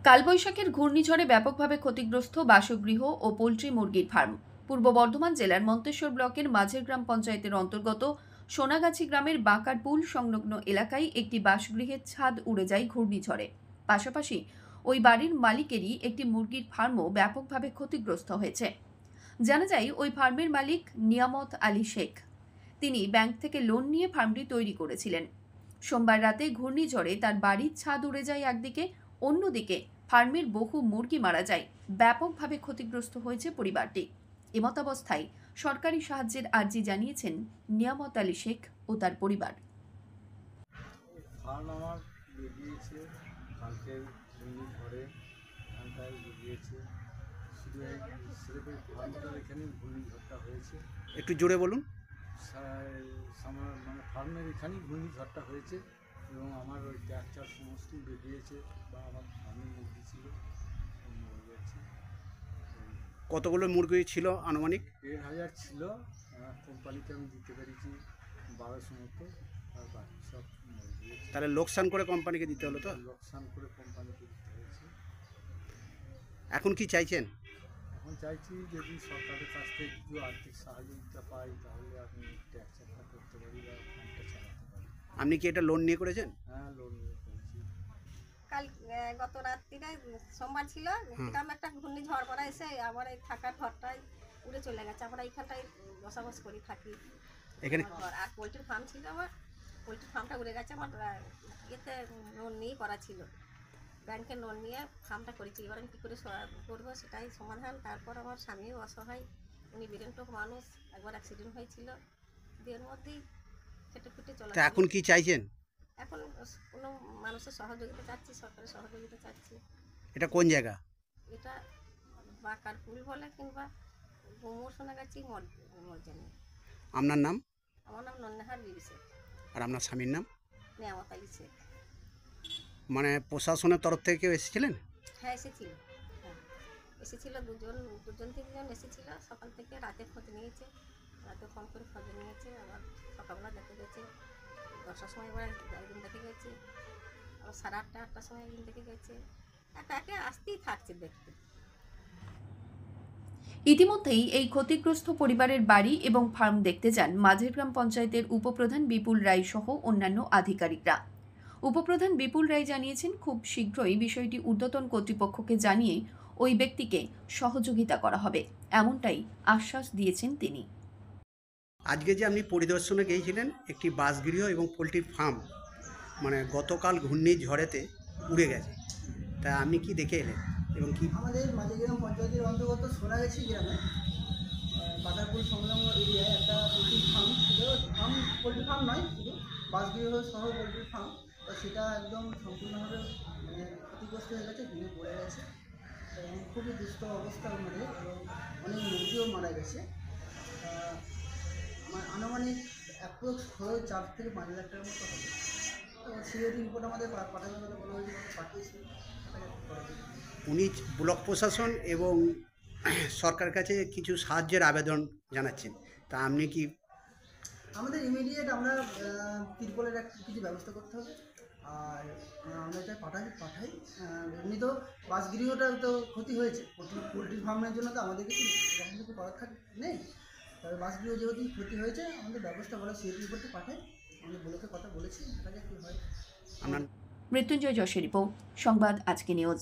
কালবৈশাখীর ঘূর্ণিঝড়ে ব্যাপকভাবে ক্ষতিগ্রস্ত বাসগৃহ ও পোল্ট্রি মুরগির ফার্ম। পূর্ব বর্ধমান জেলার মন্তেশ্বর ব্লকের মাঝের গ্রাম পঞ্চায়েতের অন্তর্গত সোনাগাছি গ্রামের বাঁকার পুল সংলগ্ন এলাকায় একটি বাসগৃহের ছাদ উড়ে যায় ঘূর্ণিঝড়ে। পাশাপাশি ওই বাড়ির মালিকেরই একটি মুরগির ফার্মও ব্যাপকভাবে ক্ষতিগ্রস্ত হয়েছে। জানা যায়, ওই ফার্মের মালিক নিয়ামত আলী শেখ। তিনি ব্যাংক থেকে লোন নিয়ে ফার্মটি তৈরি করেছিলেন। সোমবার রাতে ঘূর্ণিঝড়ে তার বাড়ির ছাদ উড়ে যায় একদিকে, অন্যদিকে ফার্মের বহু মুরগি মারা যায়। ব্যাপকভাবে ক্ষতিগ্রস্ত হয়েছে পরিবারটি। এমতাবস্থায় সরকারি সাহায্যের আর্জি জানিয়েছেন নিয়ামত আলী শেখ ও তার পরিবার। ফার্ম আমার বেরিয়েছে কালকে ঘূর্ণিঝড়ে এখানটায় বেরিয়েছে। শুধু স্রেফের ফার্মটার এখানেই ঘূর্ণিঝড়টা হয়েছে। একটু জোরে বলুন। মানে ফার্মের এখানেই ঘূর্ণিঝড়টা হয়েছে এবং আমার ওই ট্যাকচার সমস্তই বেরিয়েছে বা আমার ফার্মের মুরগি ছিল মরে গেছে। কতগুলো মুরগি ছিল আনুমানিক? 1,000 ছিল। কোম্পানিকে আমি দিতে পেরেছি 1200 মতো, আর বাকি সব মরে গিয়েছে। তাহলে লোকসান করে কোম্পানিকে দিতে হলো? তো লোকসান করে কোম্পানিকে দিতে হয়েছে। এখন কি চাইছেন? এখন চাইছি যদি সরকারের কাছ থেকে কিছু আর্থিক সহযোগিতা পাই তাহলে আমি ট্যাক্সটা করতে পারি বা ফার্মটা চালাতে পারি। আপনি কি এটা লোন নিয়ে করেছেন? হ্যাঁ, লোন নিয়ে করেছি। কাল গত রাত্রিরে সোমবার ছিল, গ্রামে একটা ঘূর্ণিঝড় পড়া এসে আমার এই থাকার ঘরটাই উড়ে চলে গেছে। আমরা এইখানটায় বসবাস করি, থাকি এখানে। আর পোলট্রির ফার্ম ছিল আমার, পোলট্রির ফার্মটা উড়ে গেছে। আমার ইয়েতে লোন নিয়ে করা ছিল, ব্যাংকে লোন নিয়ে ফার্মটা করেছি। এবার আমি কী করে করবো সেটাই সমাধান। তারপর আমার স্বামীও অসহায়, উনি বিরেন্টক মানুষ, একবার অ্যাক্সিডেন্ট হয়েছিল, এর মধ্যেই খেটে খুটে চলে। এখন কি চাইছেন? এখন কোনো মানুষের সহযোগিতা চাচ্ছি, সরকারের সহযোগিতা চাচ্ছি। এটা কোন জায়গা? এটা বাঁকার পুল বলে কিংবা সোনাগাছি মর্যানি। আপনার নাম? আমার নাম নন্নাহার বিবি শেখ। আর আপনার স্বামীর নাম? নিয়ামত আলী শেখ। মানে প্রশাসনের তরফ থেকে কেউ এসেছিলেন? হ্যাঁ, এসেছিল। হ্যাঁ, এসেছিল, দুজন তিনজন এসেছিল। সকাল থেকে রাতে খোঁজ নিয়েছে, রাতে ফোন করে খোঁজ নিয়েছে। আবার সকালবেলা দেখে গেছে, 10টার সময় এবার একদিন দেখে গেছে, আবার 8:30-8টার সময় একদিন দেখে গেছে। একে আসতেই থাকছে দেখতে। ইতিমধ্যেই এই ক্ষতিগ্রস্ত পরিবারের বাড়ি এবং ফার্ম দেখতে যান মাঝের গ্রাম পঞ্চায়েতের উপপ্রধান বিপুল রায় সহ অন্যান্য আধিকারিকরা। উপপ্রধান বিপুল রায় জানিয়েছেন, খুব শীঘ্রই বিষয়টি ঊর্ধ্বতন কর্তৃপক্ষকে জানিয়ে ওই ব্যক্তিকে সহযোগিতা করা হবে, এমনটাই আশ্বাস দিয়েছেন তিনি। আজকে যে আপনি পরিদর্শনে গিয়েছিলেন একটি বাসগৃহ এবং পোলট্রির ফার্ম, মানে গতকাল ঘূর্ণিঝড়েতে উড়ে গেছে, তা আপনি কি দেখে এলেন এবং কি? আমাদের মাঝেগ্রাম পঞ্চায়েতের অন্তর্গত সোনাগাছি গ্রামে বাঁকারপুল সংলগ্ন এরিয়ায় একটা পোলট্রি ফার্ম ছিল। পোলট্রি ফার্ম নয়, শুধু বাসগৃহ সহ পোলট্রি ফার্ম। তো সেটা একদম সম্পূর্ণভাবে ক্ষতিগ্রস্ত হয়ে গেছে, ভেঙে পড়ে গেছে এবং খুবই দুস্থ অবস্থার মধ্যে, এবং অনেক মুরগিও মারা গেছে। আমার আনুমানিক অ্যাপ্রক্স খরচ 4 থেকে 5 লাখ টাকার মতো হবে। তো সিওরি রিপোর্ট আমাদের পাঠানোর কথা বলা হয়েছে, পাঠিয়েছি। উনি ব্লক প্রশাসন এবং সরকারের কাছে কিছু সাহায্যের আবেদন জানাচ্ছেন, তা আপনি কি? আমাদের ইমিডিয়েট আমরা তিরপলের কিছু ব্যবস্থা করতে হবে, আর আমরা এটা পাঠাই। এমনি তো বাসগৃহটা তো ক্ষতি হয়েছে, পোলট্রি ফার্মের জন্য তো আমাদের কিছু এরকম কিছু করার নেই। তবে বাসগৃহ যেহেতু ক্ষতি হয়েছে, আমাদের ব্যবস্থা করা সিএটি রিপোর্টে পাঠাই। আমাদের ব্লকের কথা বলেছি, দেখা যাক কী হয়। মৃত্যুঞ্জয় যশের রিপোর্ট, সংবাদ আজকে নিউজ।